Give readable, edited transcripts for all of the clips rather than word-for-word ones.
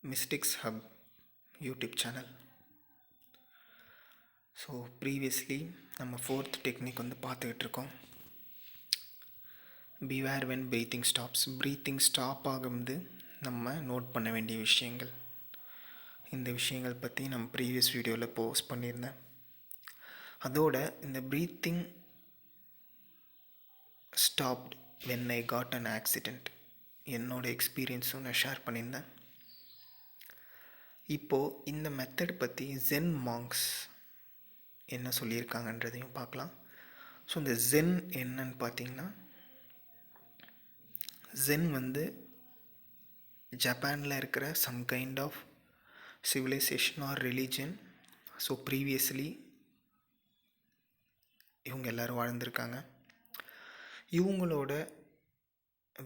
Mystics hub YouTube channel. So previously நம்ம fourth technique பார்த்துக்கிட்டு இருக்கோம். Beware when breathing stops. Breathing stop ஆகும்போது நம்ம நோட் பண்ண வேண்டிய விஷயங்கள். இந்த விஷயங்கள் பற்றி நம்ம ப்ரீவியஸ் வீடியோவில் போஸ்ட் பண்ணியிருந்தேன். அதோட இந்த breathing stopped when I got an accident என்னோடய எக்ஸ்பீரியன்ஸும் நான் ஷேர் பண்ணியிருந்தேன். இப்போது இந்த மெத்தட் பற்றி ஜென் மாங்க்ஸ் என்ன சொல்லியிருக்காங்கன்றதையும் பார்க்கலாம். ஸோ இந்த ஜென் என்னன்னு பார்த்தீங்கன்னா, ஜென் ஜப்பானில் இருக்கிற some kind of civilization or religion. So previously இவங்க எல்லோரும் வாழ்ந்திருக்காங்க. இவங்களோட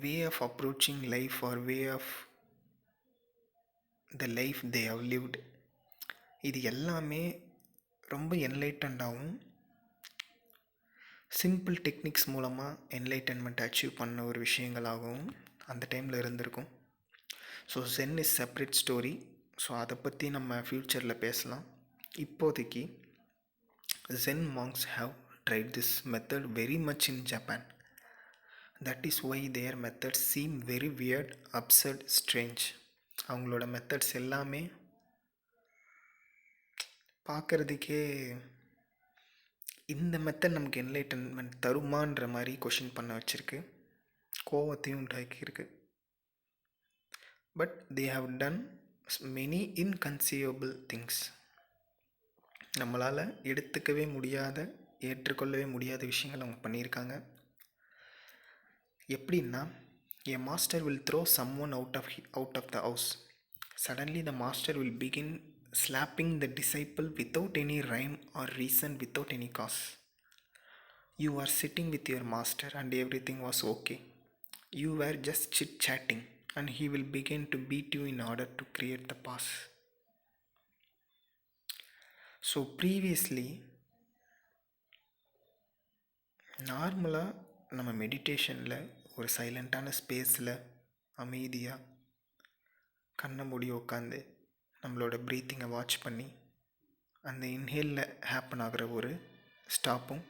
way of approaching life or way of the life they have lived, இது எல்லாமே ரொம்ப என்லைட்டண்டாகவும் சிம்பிள் டெக்னிக்ஸ் மூலமாக என்லைட்டன்மெண்ட் அச்சீவ் பண்ண ஒரு விஷயங்களாகவும் அந்த டைமில் இருந்திருக்கும். So Zen is separate story. So அதை பற்றி நம்ம ஃப்யூச்சரில் பேசலாம். இப்போதைக்கு Zen monks have tried this method very much in Japan. That is why their methods seam very weird, absurd, strange. அவங்களோட மெத்தட்ஸ் எல்லாமே பார்க்குறதுக்கே இந்த மெத்தட் நமக்கு என்லைட்டன்மெண்ட் தருமான்ற மாதிரி கொஷின் பண்ண வச்சுருக்கு, கோவத்தையும் உண்டாக்கியிருக்கு. But they have done many inconceivable things. நம்மளால் எடுத்துக்கவே முடியாத, ஏற்றுக்கொள்ளவே முடியாத விஷயங்கள் அவங்க பண்ணியிருக்காங்க. எப்படின்னா, a master will throw someone out of the house. Suddenly the master will begin slapping the disciple without any rhyme or reason, without any cause. You are sitting with your master and everything was okay. You were just chit-chatting and he will begin to beat you in order to create the pause. So previously, நார்மலாக நம்ம மெடிடேஷனில் ஒரு சைலண்ட்டான ஸ்பேஸில் அமைதியாக கண்ணை மூடி உட்காந்து நம்மளோட ப்ரீத்திங்கை watch பண்ணி அந்த இன்ஹேலில் ஹேப்பன் ஆகிற ஒரு ஸ்டாப்பும்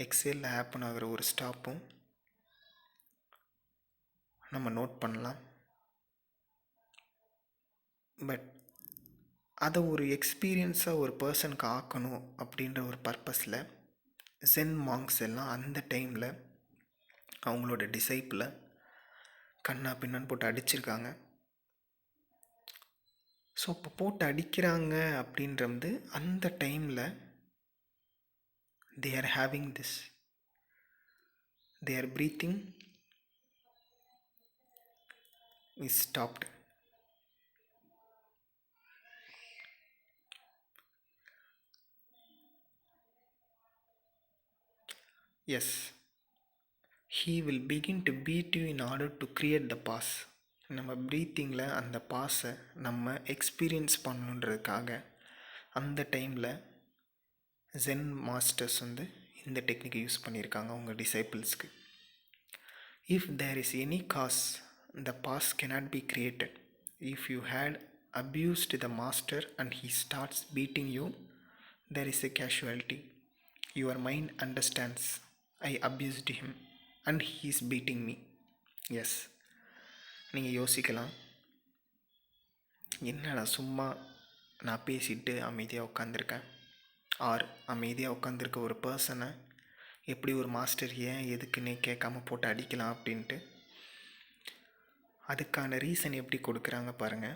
எக்ஸேலில் ஹேப்பன் ஆகிற ஒரு ஸ்டாப்பும் நம்ம நோட் பண்ணலாம். பட் அதை ஒரு எக்ஸ்பீரியன்ஸாக ஒரு பர்சனுக்கு ஆக்கணும் அப்படின்ற ஒரு பர்பஸில் ஜென் மாங்க்ஸ் எல்லாம் அந்த டைமில் அவங்களோட டிசைப்பில் கண்ணா பின்னான்னு போட்டு அடிச்சிருக்காங்க. ஸோ இப்போ போட்டு அடிக்கிறாங்க அப்படின்றது அந்த டைமில் they are having this, their breathing is stopped. Yes, he will begin to beat you in order to create the pause. நம்ம ப்ரீத்திங்கில் அந்த பாஸை நம்ம எக்ஸ்பீரியன்ஸ் பண்ணணுன்றதுக்காக அந்த டைமில் ஜென் மாஸ்டர்ஸ் இந்த டெக்னிக்கை யூஸ் பண்ணியிருக்காங்க அவங்க டிசைபிள்ஸ்க்கு. If there is any cause, the pause cannot be created. If you had abused the master and he starts beating you, there is a casualty. Your mind understands, I abused him and he is beating me. Yes, நீங்கள் யோசிக்கலாம், என்னடா சும்மா நான் பேசிட்டு அமைதியாக உட்காந்துருக்கேன், R அமைதியாக உட்காந்துருக்க ஒரு பர்சனை எப்படி ஒரு மாஸ்டர் ஏன் எதுக்குன்னே கேட்காம போட்டு அடிக்கலாம் அப்படின்ட்டு. அதுக்கான ரீசன் எப்படி கொடுக்குறாங்க பாருங்கள்.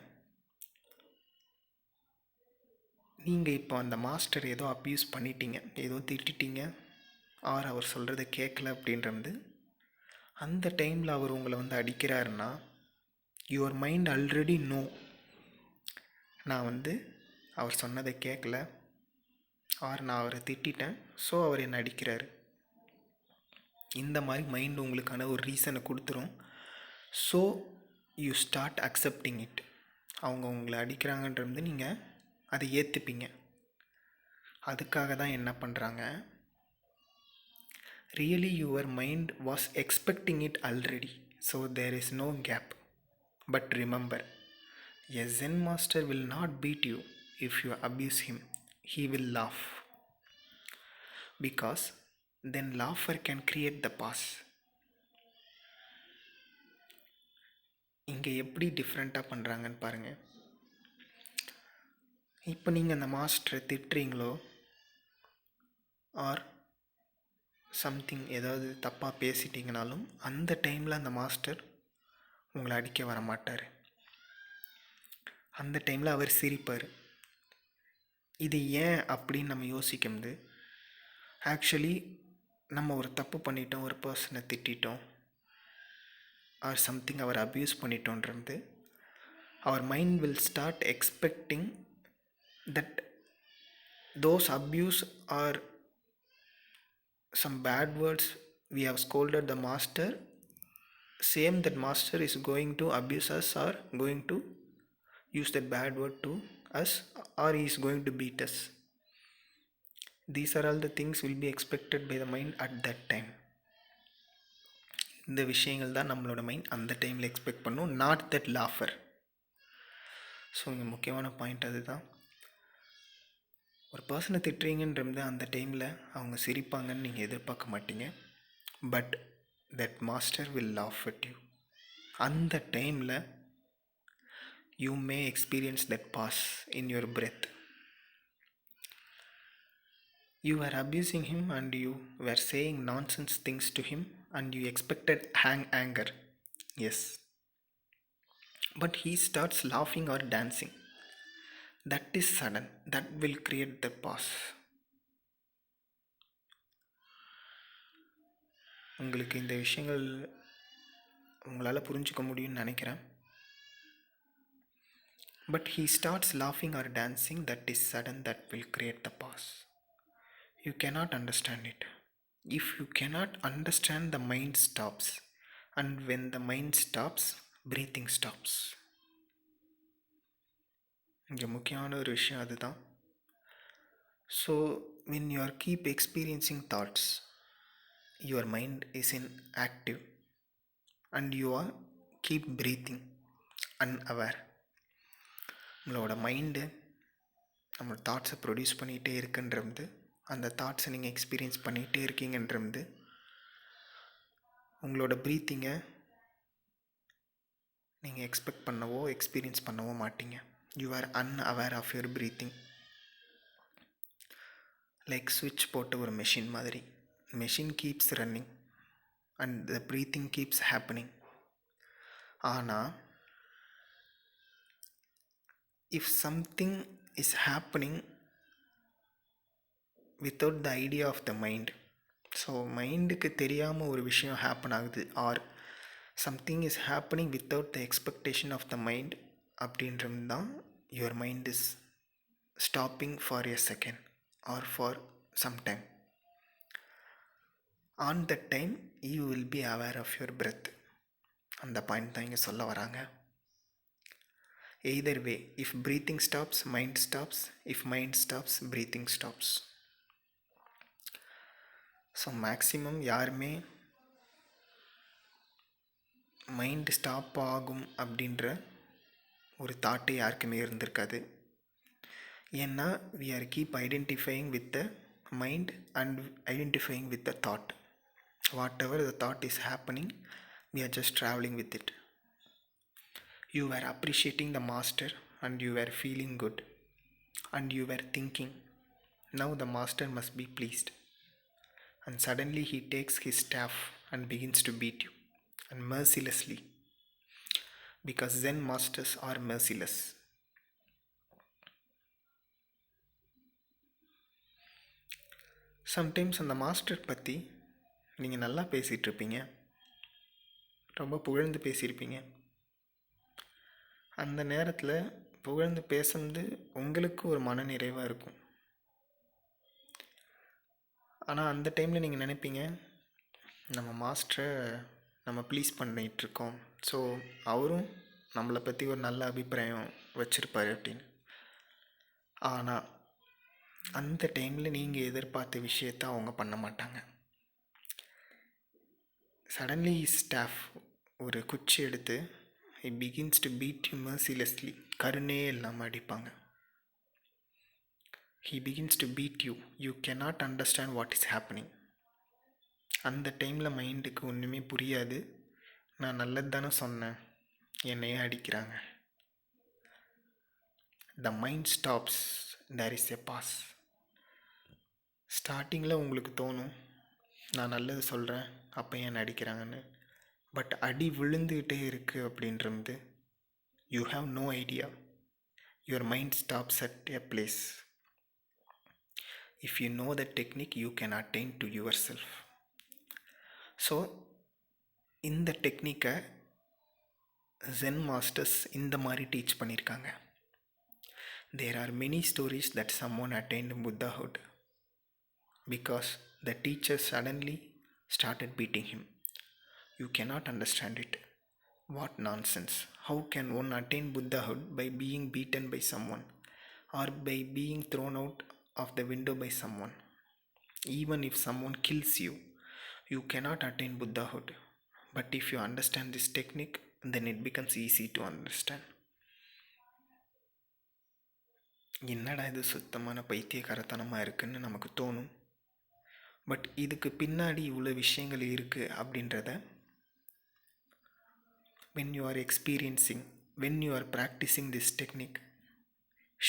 நீங்கள் இப்போ அந்த மாஸ்டர் ஏதோ அப்யூஸ் பண்ணிட்டீங்க, ஏதோ திட்டிட்டீங்க, ஆர் அவர் சொல்கிறத கேட்கல அப்படின்றது அந்த டைமில் அவர் உங்களை அடிக்கிறாருன்னா, யுவர் மைண்ட் ஆல்ரெடி நோ, நான் அவர் சொன்னதை கேட்கல, ஆர் நான் அவரை திட்டேன், ஸோ அவர் என்னை அடிக்கிறாரு. இந்த மாதிரி மைண்டு உங்களுக்கான ஒரு ரீசனை கொடுத்துரும். So you start accepting it. அவங்க உங்களை அடிக்கிறாங்கன்றது நீங்கள் அதை ஏற்றுப்பீங்க. அதுக்காக தான் என்ன பண்ணுறாங்க, really your mind was expecting it already, so there is no gap. But remember, A Zen master will not beat you if you abuse him. He will laugh. Because then laughter can create the pause. இங்கே எப்படி டிஃப்ரெண்ட்டாக பண்ணுறாங்கன்னு பாருங்கள். இப்போ நீங்கள் அந்த மாஸ்டரை திட்டுறீங்களோ or something ஏதாவது தப்பாக பேசிட்டீங்கனாலும் அந்த டைமில் அந்த மாஸ்டர் உங்களை அடிக்க வர மாட்டார். அந்த டைமில் அவர் சிரிப்பார். இது ஏன் அப்படின்னு நம்ம யோசிக்கும்போது ஆக்சுவலி நம்ம ஒரு தப்பு பண்ணிட்டோம், ஒரு பர்சனை திட்டோம் ஆர் சம்திங் அவர் அப்யூஸ் பண்ணிட்டோன்றது our mind will start expecting that those abuse or some bad words we have scolded the master, same that master is going to abuse us or going to use that bad word to us or he is going to beat us. These are all the things will be expected by the mind at that time. இந்த விஷயங்கள் தான் நம்மளோட mind அந்த டைமில் expect பண்ணும், not that lawful. So இங்கே முக்கியமான point அதுதான். ஒரு பர்சனை திட்டுறீங்கன்றது அந்த டைமில் அவங்க சிரிப்பாங்கன்னு நீங்கள் எதிர்பார்க்க மாட்டீங்க. But that master will laugh at you. அந்த டைமில் you may experience that pause in your breath. You were abusing him and you were saying nonsense things to him and you expected anger. Yes. But he starts laughing or dancing. That is sudden. That will create the pause. உங்களுக்கு இந்த விஷயங்கள் உங்களால் புரிஞ்சுக்க முடியும்னு நினைக்கிறேன். But he starts laughing or dancing. That is sudden. That will create the pause. You cannot understand it. If you cannot understand, the mind stops. And when the mind stops, breathing stops. இங்கே முக்கியமான ஒரு விஷயம் அதுதான். So when you are keep experiencing thoughts, your mind is in active and you are keep breathing unaware. உங்களோட mind நம்மளோட தாட்ஸை produce பண்ணிகிட்டே இருக்குன்றது, அந்த தாட்ஸை நீங்கள் எக்ஸ்பீரியன்ஸ் பண்ணிகிட்டே இருக்கீங்கன்றது உங்களோட ப்ரீத்திங்கை நீங்கள் எக்ஸ்பெக்ட் பண்ணவோ எக்ஸ்பீரியன்ஸ் பண்ணவோ மாட்டீங்க. You are unaware of your breathing. Like ஸ்விட்ச் போட்ட ஒரு மெஷின் மாதிரி. Machine keeps running and the breathing keeps happening. ஆனால் if something is happening without the idea of the mind, so மைண்டுக்கு தெரியாமல் ஒரு விஷயம் ஹேப்பன் ஆகுது or something is happening without the expectation of the mind அப்படின்றது தான் your mind is stopping for a second or for some time. On that time you will be aware of your breath. அந்த point தான் இங்கே சொல்ல வராங்க. Either way, if breathing stops mind stops, if mind stops breathing stops. So maximum யாருமே mind stop ஆகும் அப்படின்ற ஒரு தாட்டே யாருக்குமே இருந்திருக்காது. ஏன்னா we are keep identifying with the mind and identifying with the thought. Whatever the thought is happening, we are just travelling with it. You are appreciating the master and you are feeling good and you are thinking now the master must be pleased. And suddenly he takes his staff and begins to beat you, and mercilessly, because Zen masters are merciless. Sometimes அந்த master பற்றி நீங்கள் நல்லா பேசிகிட்ருப்பீங்க, ரொம்ப புகழ்ந்து பேசியிருப்பீங்க. அந்த நேரத்தில் புகழ்ந்து பேசுறது உங்களுக்கு ஒரு மனநிறைவாக இருக்கும். ஆனால் அந்த டைமில் நீங்கள் நினைப்பீங்க, நம்ம மாஸ்டரை நம்ம ப்ளீஸ் பண்ணிகிட்ருக்கோம், ஸோ அவரும் நம்மளை பற்றி ஒரு நல்ல அபிப்பிராயம் வச்சுருப்பார் அப்படின்னு. ஆனால் அந்த டைமில் நீங்கள் எதிர்பார்த்த விஷயத்தை அவங்க பண்ண மாட்டாங்க. சடன்லி ஸ்டாஃப் ஒரு குச்சி எடுத்து he begins to beat you mercilessly. கருணையே இல்லாமல் அடிப்பாங்க. he begins to beat you. You cannot understand what is happening. அந்த டைமில் மைண்டுக்கு ஒன்றுமே புரியாது. நான் நல்லது தானே சொன்னேன், என்னையே அடிக்கிறாங்க. The mind stops. There is a pause. ஸ்டார்டிங்கில் உங்களுக்கு தோணும், நான் நல்லது சொல்கிறேன், அப்போ ஏன் அடிக்கிறாங்கன்னு. பட் அடி விழுந்துக்கிட்டே இருக்குது அப்படின்றது, you have no idea. Your mind stops at a place. If you know the technique, you can attain to your self. So இந்த டெக்னிக்கை ஜென் மாஸ்டர்ஸ் இந்த மாதிரி டீச் பண்ணியிருக்காங்க. There are many stories that someone attained Buddhahood because the teacher suddenly started beating him. You cannot understand it. What nonsense. How can one attain Buddhahood by being beaten by someone or by being thrown out of the window by someone? Even if someone kills you, you cannot attain Buddhahood. But if you understand this technique, then it becomes easy to understand. என்னடா இது சுத்தமான பைத்தியக்காரத்தனமாக இருக்குன்னு நமக்கு தோணும். But இதுக்கு பின்னாடி இவ்வளோ விஷயங்கள் இருக்குது அப்படின்றத when you are experiencing, when you are practicing this technique,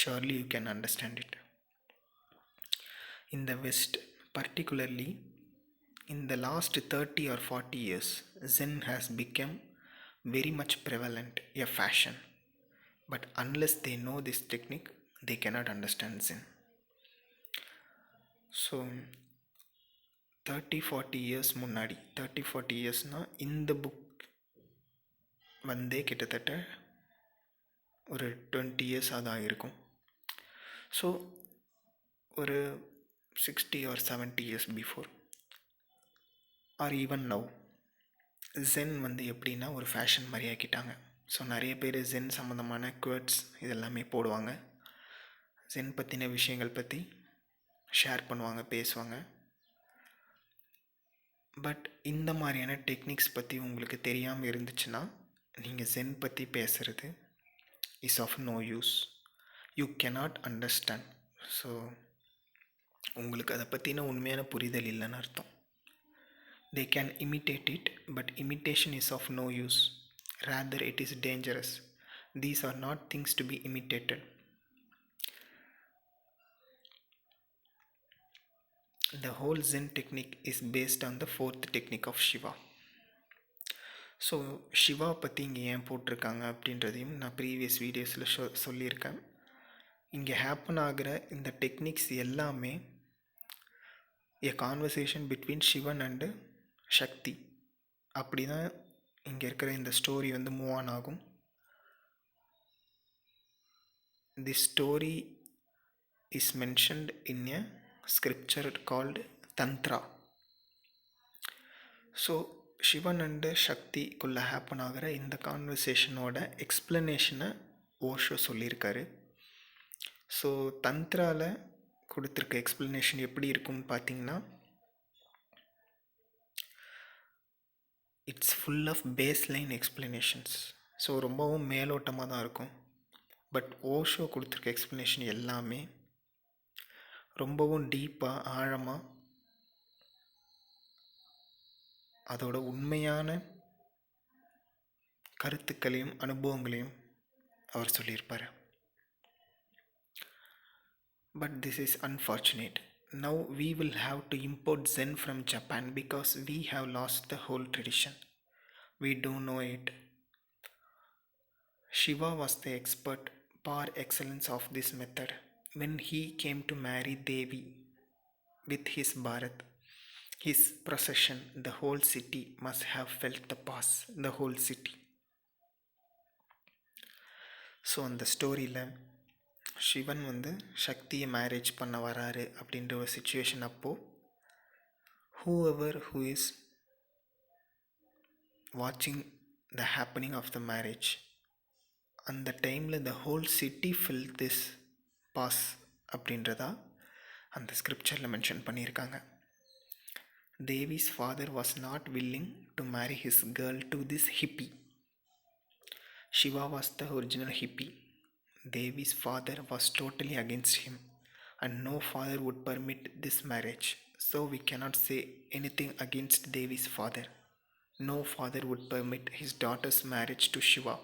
surely you can understand it. In the West, particularly in the last 30 or 40 years, Zen has become very much prevalent, a fashion. But unless they know this technique, they cannot understand Zen. So 30-40 years முன்னாடி, 30-40 இயர்ஸ்னால் இந்த book வந்தே கிட்டத்தட்ட ஒரு 20 years அதான் இருக்கும். So ஒரு 60 or 70 years before or even now, Zen வந்து எப்படின்னா ஒரு ஃபேஷன் மாதிரி ஆக்கிட்டாங்க. ஸோ நிறைய பேர் ஜென் சம்மந்தமான குவர்ட்ஸ் இதெல்லாமே போடுவாங்க, ஜென் பற்றின விஷயங்கள் பற்றி ஷேர் பண்ணுவாங்க, பேசுவாங்க. பட் இந்த மாதிரியான டெக்னிக்ஸ் பற்றி உங்களுக்கு தெரியாமல் இருந்துச்சுன்னா, நீங்கள் ஜென் பற்றி பேசுகிறது is of no use. You cannot understand. So உங்களுக்கு அதை பற்றின உண்மையான புரிதல் இல்லைன்னு அர்த்தம். They can imitate it, but imitation is of no use. Rather, it is dangerous. These are not things to be imitated. The whole Zen technique is based on the fourth technique of Shiva. So Shiva பற்றி இங்கே ஏன் போட்டிருக்காங்க அப்படின்றதையும் நான் previous வீடியோஸில் சொல்லியிருக்கேன். இங்கே happen ஆகிற இந்த டெக்னிக்ஸ் எல்லாமே a conversation between Shiva and Shakti. அப்படி தான் இங்கே இருக்கிற இந்த ஸ்டோரி வந்து மூவ் ஆன் ஆகும். This story is mentioned in a scripture called Tantra. So Shiva and சக்திக்குள்ளே ஹேப்பன் ஆகிற இந்த கான்வர்சேஷனோட எக்ஸ்ப்ளனேஷனை ஓஷோ சொல்லியிருக்காரு. ஸோ தந்த்ராவில் கொடுத்துருக்க எக்ஸ்ப்ளனேஷன் எப்படி இருக்கும்னு பார்த்தீங்கன்னா, it's full of baseline explanations. So ரொம்பவும் மேலோட்டமாக தான் இருக்கும். பட் ஓஷோ கொடுத்துருக்க எக்ஸ்ப்ளனேஷன் எல்லாமே ரொம்பவும் டீப்பாக, ஆழமாக அதோட உண்மையான கருத்துக்களையும் அனுபவங்களையும் அவர் சொல்லியிருப்பார். But this is unfortunate. Now we will have to import Zen from Japan because we have lost the whole tradition. We don't know it. Shiva was the expert par excellence of this method. When he came to marry Devi with his Bharat, his procession, the whole city must have felt the pause. The whole city. So அந்த ஸ்டோரியில் சிவன் வந்து சக்தியை marriage பண்ண வராரு அப்படின்ற ஒரு situation அப்போது, who is watching the happening of the marriage, அந்த டைமில் the whole city felt this pause அப்படின்றதா அந்த ஸ்கிரிப்சரில் மென்ஷன் பண்ணியிருக்காங்க. தேவி's father was not willing to marry his girl to this hippie. Shiva was the original hippie. Devi's father was totally against him, and no father would permit this marriage. So we cannot say anything against Devi's father. No father would permit his daughter's marriage to Shiva.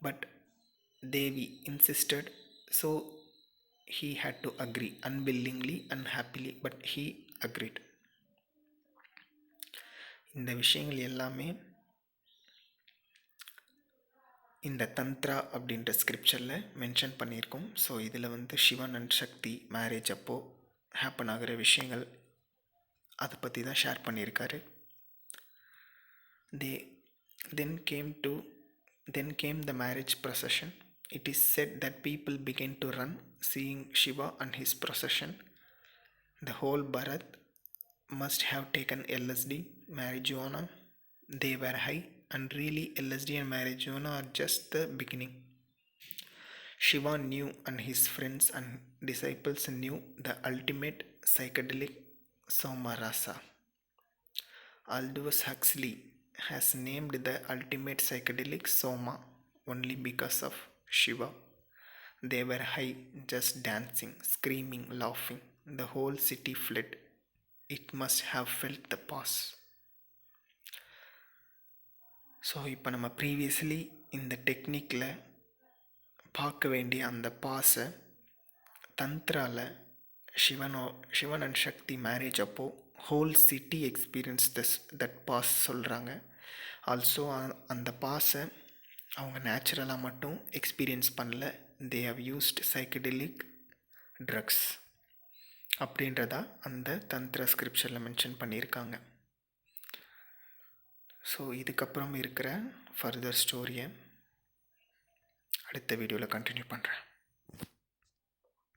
But Devi insisted, so he had to agree, unwillingly, unhappily, but he agreed. இந்த விஷயங்கள் எல்லாமே இந்த தந்த்ரா அப்படின்ற ஸ்கிரிப்சரில் mention பண்ணியிருக்கோம். So இதில் Sivan and Shakti marriage அப்போது happen ஆகிற விஷயங்கள் அதை பற்றி தான் ஷேர் பண்ணியிருக்காரு. They then came the marriage procession. It is said that people began to run seeing Shiva and his procession. The whole Bharat must have taken LSD, marijuana. They were high, and really LSD and marijuana are just the beginning. Shiva knew, and his friends and disciples knew, the ultimate psychedelic Somarasa. Aldous Huxley has named the ultimate psychedelic Soma only because of Shiva. They were high, just dancing, screaming, laughing. The whole city fled. It must have felt the pause. So இப்போ நம்ம previously இந்த டெக்னிக்கில் பார்க்க வேண்டிய அந்த பாஸை தந்த்ராவில் Shiva and Shakti marriage அப்போது whole city experience that pause சொல்கிறாங்க. ஆல்சோ அந்த பாஸை அவங்க நேச்சுரலாக மட்டும் எக்ஸ்பீரியன்ஸ் பண்ணல, they have used psychedelic drugs அப்படின்றதா அந்த தந்த்ரா ஸ்கிரிப்சரில் மென்ஷன் பண்ணியிருக்காங்க. ஸோ இதுக்கப்புறம் இருக்கிற ஃபர்தர் ஸ்டோரியை அடுத்த வீடியோவில் கண்டினியூ பண்ணுறேன்.